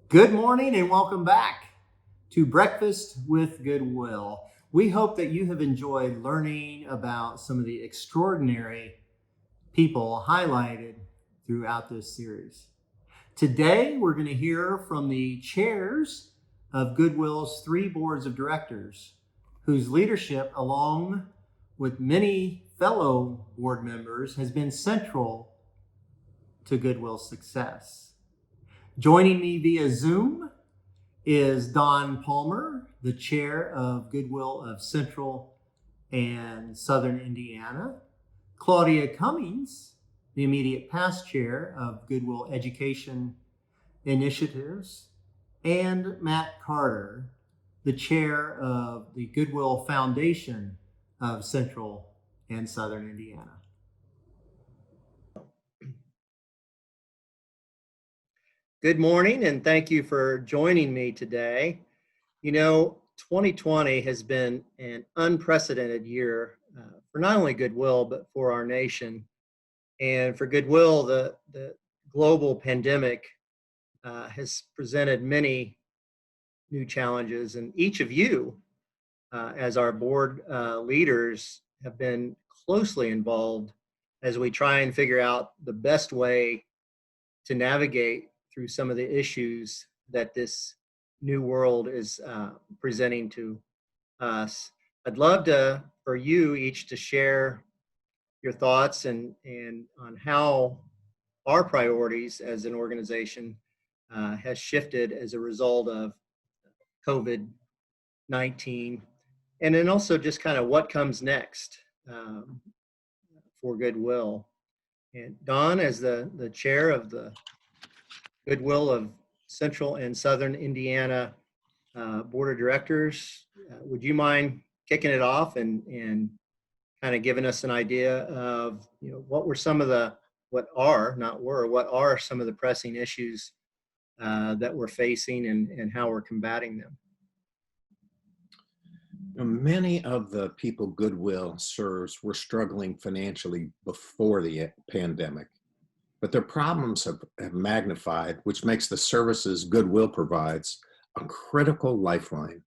Good morning and welcome back to Breakfast with Goodwill. We hope that you have enjoyed learning about some of the extraordinary people highlighted throughout this series. Today, we're going to hear from the chairs of Goodwill's three boards of directors, whose leadership, along with many fellow board members, has been central to Goodwill's success. Joining me via Zoom is Don Palmer, the chair of Goodwill of Central and Southern Indiana, Claudia Cummings, the immediate past chair of Goodwill Education Initiatives, and Matt Carter, the chair of the Goodwill Foundation of Central and Southern Indiana. Good morning, and thank you for joining me today. 2020 has been an unprecedented year for not only Goodwill, but for our nation. And for Goodwill, the global pandemic has presented many new challenges, and each of you, as our board leaders, have been closely involved as we try and figure out the best way to navigate through some of the issues that this new world is presenting to us. I'd love for you each to share your thoughts and on how our priorities as an organization has shifted as a result of COVID-19, and then also just kind of what comes next for Goodwill. And Don, as the chair of the Goodwill of Central and Southern Indiana Board of Directors, would you mind kicking it off and kind of giving us an idea of what are some of the pressing issues that we're facing and how we're combating them? Many of the people Goodwill serves were struggling financially before the pandemic, but their problems have magnified, which makes the services Goodwill provides a critical lifeline.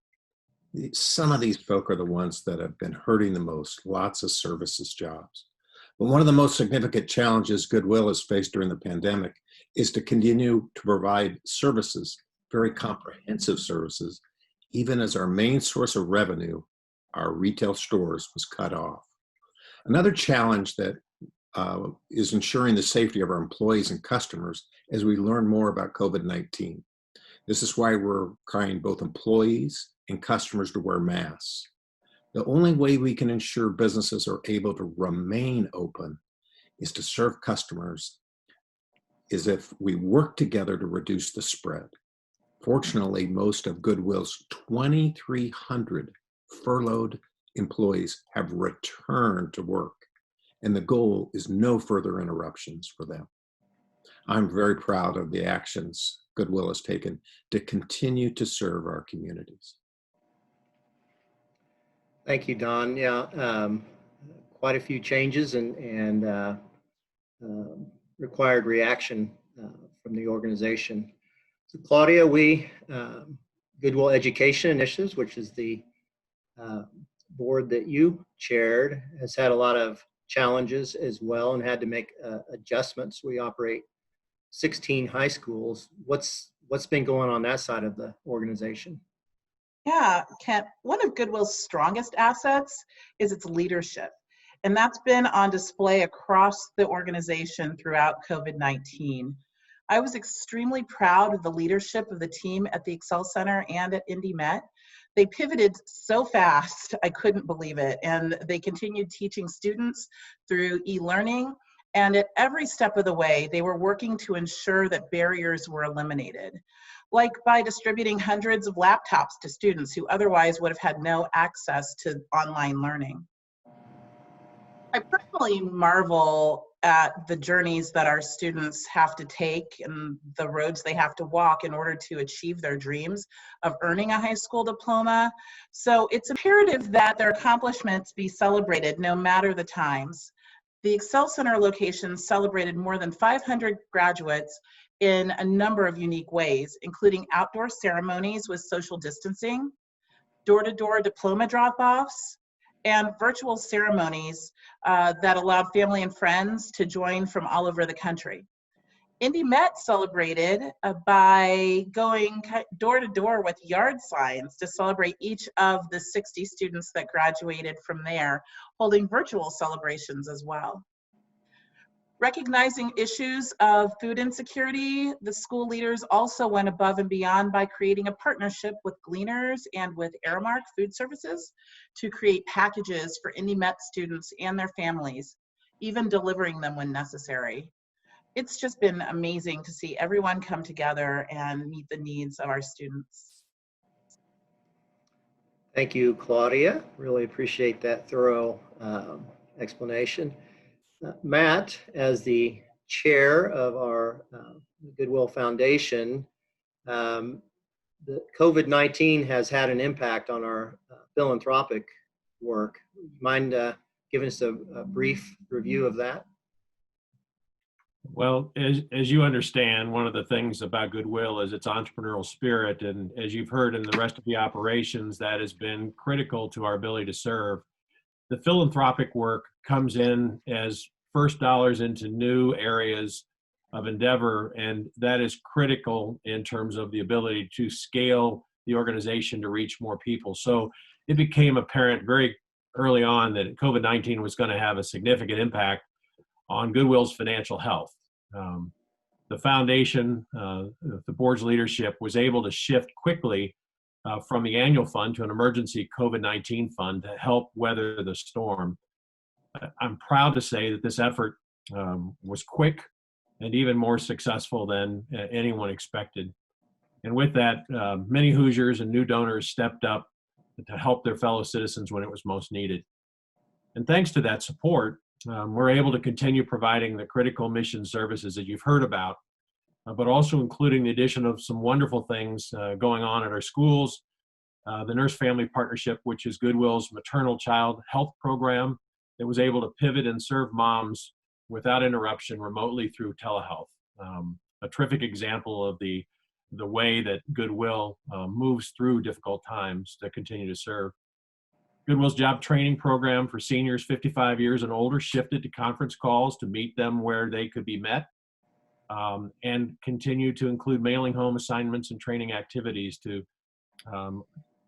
Some of these folk are the ones that have been hurting the most, lots of services jobs. But one of the most significant challenges Goodwill has faced during the pandemic is to continue to provide services, very comprehensive services, even as our main source of revenue, our retail stores, was cut off. Another challenge that is ensuring the safety of our employees and customers as we learn more about COVID-19. This is why we're requiring both employees and customers to wear masks. The only way we can ensure businesses are able to remain open is to serve customers is if we work together to reduce the spread. Fortunately, most of Goodwill's 2,300 furloughed employees have returned to work, and the goal is no further interruptions for them. I'm very proud of the actions Goodwill has taken to continue to serve our communities. Thank you, Don. Yeah, quite a few changes and required reaction from the organization. So Claudia, Goodwill Education Initiatives, which is the board that you chaired, has had a lot of challenges as well and had to make adjustments. We operate 16 high schools. What's been going on that side of the organization? Yeah, Kent, one of Goodwill's strongest assets is its leadership, and that's been on display across the organization throughout COVID-19. I was extremely proud of the leadership of the team at the Excel Center and at Indy Met. They pivoted so fast, I couldn't believe it, and they continued teaching students through e-learning, and at every step of the way, they were working to ensure that barriers were eliminated, like by distributing hundreds of laptops to students who otherwise would have had no access to online learning. I personally marvel at the journeys that our students have to take and the roads they have to walk in order to achieve their dreams of earning a high school diploma. So it's imperative that their accomplishments be celebrated no matter the times. The Excel Center location celebrated more than 500 graduates in a number of unique ways, including outdoor ceremonies with social distancing, door-to-door diploma drop-offs, and virtual ceremonies that allowed family and friends to join from all over the country. Indy Met celebrated by going door to door with yard signs to celebrate each of the 60 students that graduated from there, holding virtual celebrations as well. Recognizing issues of food insecurity, the school leaders also went above and beyond by creating a partnership with Gleaners and with Aramark Food Services to create packages for Indy Met students and their families, even delivering them when necessary. It's just been amazing to see everyone come together and meet the needs of our students. Thank you, Claudia. Really appreciate that thorough explanation. Matt, as the chair of our Goodwill Foundation, the COVID-19 has had an impact on our philanthropic work. Mind giving us a brief review of that? Well, as you understand, one of the things about Goodwill is its entrepreneurial spirit. And as you've heard in the rest of the operations, that has been critical to our ability to serve. The philanthropic work comes in as first dollars into new areas of endeavor, and that is critical in terms of the ability to scale the organization to reach more people. So it became apparent very early on that COVID-19 was going to have a significant impact on Goodwill's financial health. The foundation, the board's leadership was able to shift quickly from the annual fund to an emergency COVID-19 fund to help weather the storm. I'm proud to say that this effort was quick and even more successful than anyone expected. And with that, many Hoosiers and new donors stepped up to help their fellow citizens when it was most needed. And thanks to that support, we're able to continue providing the critical mission services that you've heard about, but also including the addition of some wonderful things going on at our schools, the Nurse Family Partnership, which is Goodwill's maternal child health program that was able to pivot and serve moms without interruption remotely through telehealth. A terrific example of the way that Goodwill moves through difficult times to continue to serve. Goodwill's job training program for seniors 55 years and older shifted to conference calls to meet them where they could be met, and continue to include mailing home assignments and training activities to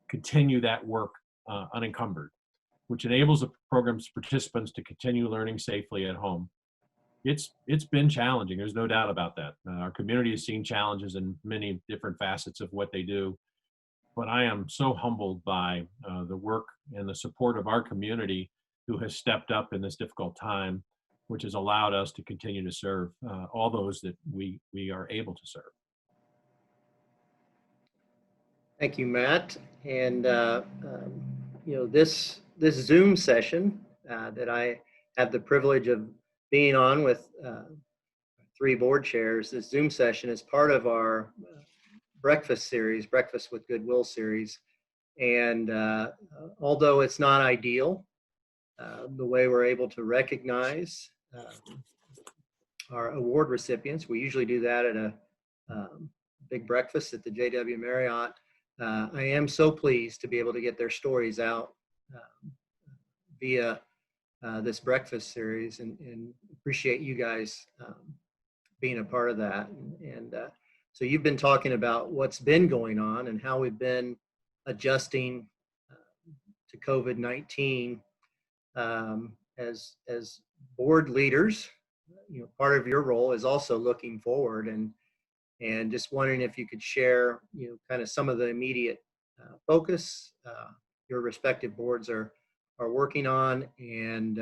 continue that work unencumbered, which enables the program's participants to continue learning safely at home. It's been challenging, there's no doubt about that. Our community has seen challenges in many different facets of what they do. But I am so humbled by the work and the support of our community who has stepped up in this difficult time, which has allowed us to continue to serve all those that we are able to serve. Thank you, Matt. And this Zoom session that I have the privilege of being on with 3 board chairs, this Zoom session is part of our breakfast series, Breakfast with Goodwill series. And although it's not ideal, the way we're able to recognize our award recipients, we usually do that at a big breakfast at the JW Marriott. I am so pleased to be able to get their stories out via this breakfast series, and appreciate you guys being a part of that. And so you've been talking about what's been going on and how we've been adjusting to COVID-19 as board leaders. Part of your role is also looking forward, and just wondering if you could share, kind of some of the immediate focus your respective boards are working on, and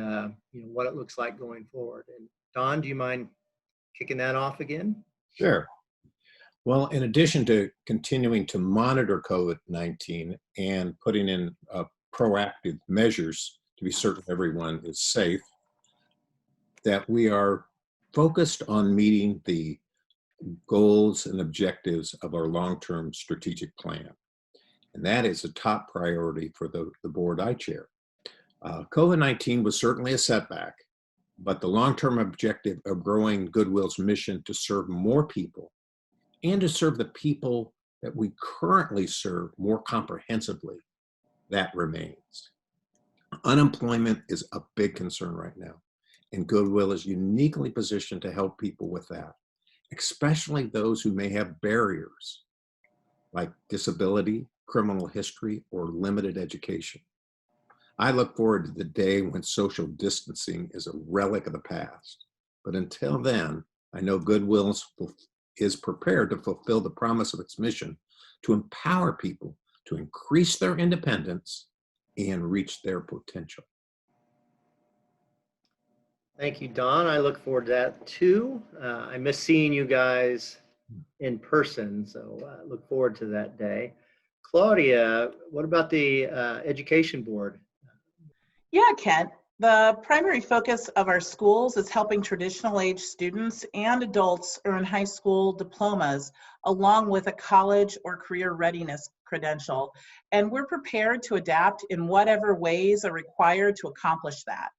what it looks like going forward. And Don, do you mind kicking that off again? Sure. Well, in addition to continuing to monitor COVID-19 and putting in proactive measures to be certain everyone is safe, that we are focused on meeting the goals and objectives of our long-term strategic plan. And that is a top priority for the board I chair. COVID-19 was certainly a setback, but the long-term objective of growing Goodwill's mission to serve more people and to serve the people that we currently serve more comprehensively, that remains. Unemployment is a big concern right now, and Goodwill is uniquely positioned to help people with that, especially those who may have barriers like disability, criminal history, or limited education. I look forward to the day when social distancing is a relic of the past. But until then, I know Goodwill is prepared to fulfill the promise of its mission to empower people to increase their independence and reach their potential. Thank you, Don. I look forward to that too. I miss seeing you guys in person, so look forward to that day. Claudia, what about the Education Board? Yeah, Kent. The primary focus of our schools is helping traditional age students and adults earn high school diplomas along with a college or career readiness credential. And we're prepared to adapt in whatever ways are required to accomplish that.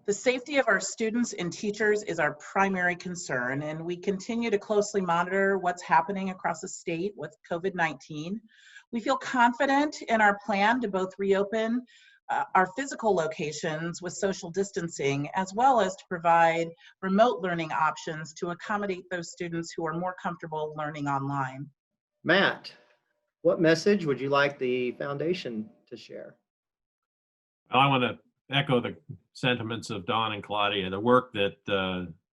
The safety of our students and teachers is our primary concern, and we continue to closely monitor what's happening across the state with COVID-19. We feel confident in our plan to both reopen our physical locations with social distancing, as well as to provide remote learning options to accommodate those students who are more comfortable learning online. Matt, what message would you like the foundation to share? Well, I want to echo the sentiments of Don and Claudia. The work that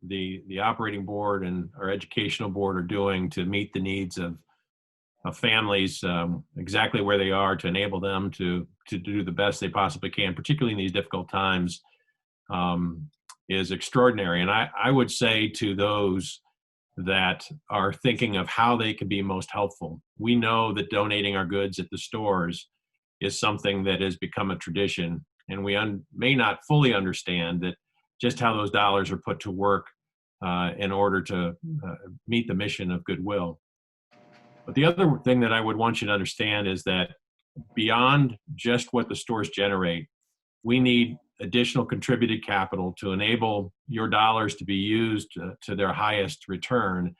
the operating board and our educational board are doing to meet the needs of families exactly where they are, to enable them to do the best they possibly can, particularly in these difficult times, is extraordinary. And I would say to those that are thinking of how they can be most helpful, we know that donating our goods at the stores is something that has become a tradition, and we may not fully understand that just how those dollars are put to work in order to meet the mission of Goodwill. But the other thing that I would want you to understand is that beyond just what the stores generate, we need additional contributed capital to enable your dollars to be used to their highest return.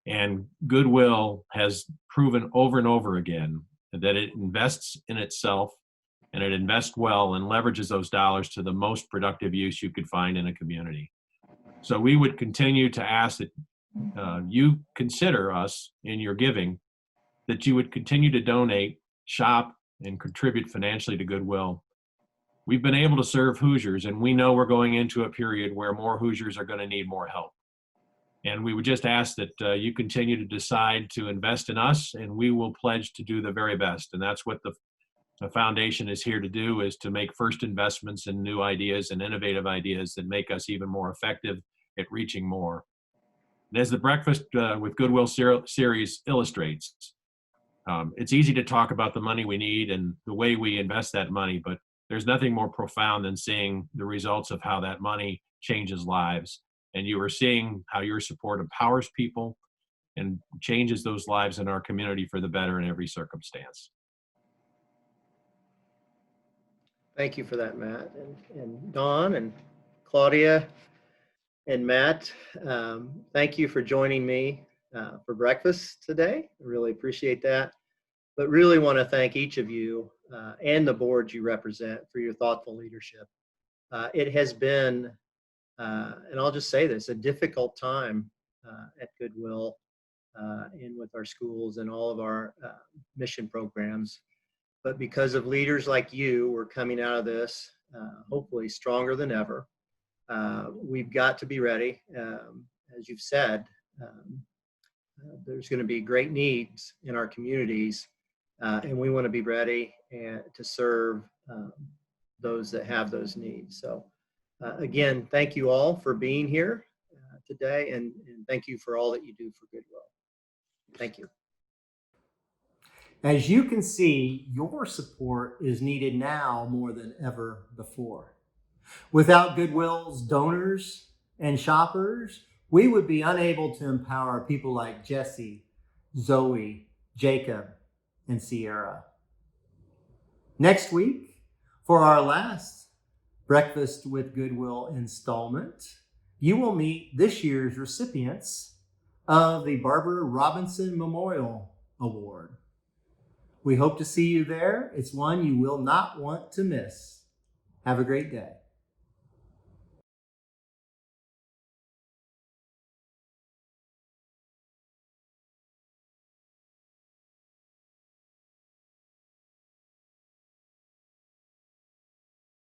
And Goodwill has proven over and over again that it invests in itself, and it invests well and leverages those dollars to the most productive use you could find in a community. So we would continue to ask that you consider us in your giving, that you would continue to donate, shop, and contribute financially to Goodwill. We've been able to serve Hoosiers, and we know we're going into a period where more Hoosiers are going to need more help. And we would just ask that you continue to decide to invest in us, and we will pledge to do the very best. And that's what the foundation is here to do, is to make first investments in new ideas and innovative ideas that make us even more effective at reaching more. And as the Breakfast with Goodwill series illustrates, it's easy to talk about the money we need and the way we invest that money, but there's nothing more profound than seeing the results of how that money changes lives. And you are seeing how your support empowers people and changes those lives in our community for the better in every circumstance. Thank you for that, Matt. And Dawn and Claudia and Matt, thank you for joining me for breakfast today. I really appreciate that. But really want to thank each of you and the board you represent for your thoughtful leadership. It has been, and I'll just say this, a difficult time at Goodwill and with our schools and all of our mission programs. But because of leaders like you, we're coming out of this hopefully stronger than ever. We've got to be ready. As you've said, there's going to be great needs in our communities, and we want to be ready to serve those that have those needs. So again, thank you all for being here today, and thank you for all that you do for Goodwill. Thank you. As you can see, your support is needed now more than ever before. Without Goodwill's donors and shoppers, we would be unable to empower people like Jesse, Zoe, Jacob, and Sierra. Next week, for our last Breakfast with Goodwill installment, you will meet this year's recipients of the Barbara Robinson Memorial Award. We hope to see you there. It's one you will not want to miss. Have a great day.